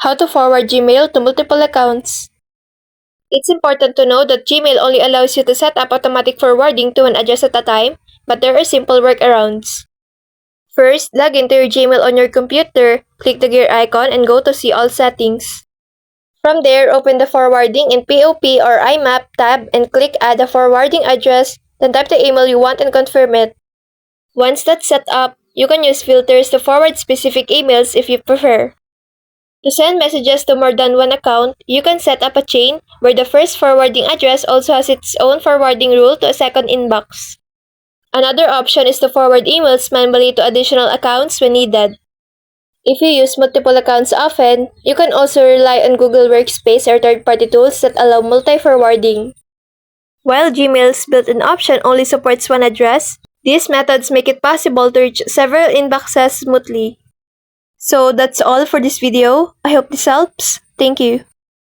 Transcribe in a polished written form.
How to forward Gmail to multiple accounts. It's important to know that Gmail only allows you to set up automatic forwarding to one address at a time, but there are simple workarounds. First, log into your Gmail on your computer, click the gear icon, and go to See All Settings. From there, open the Forwarding in POP or IMAP tab and click Add a forwarding address, then type the email you want and confirm it. Once that's set up, you can use filters to forward specific emails if you prefer. To send messages to more than one account, you can set up a chain where the first forwarding address also has its own forwarding rule to a second inbox. Another option is to forward emails manually to additional accounts when needed. If you use multiple accounts often, you can also rely on Google Workspace or third-party tools that allow multi-forwarding. While Gmail's built-in option only supports one address, these methods make it possible to reach several inboxes smoothly. So that's all for this video. I hope this helps. Thank you.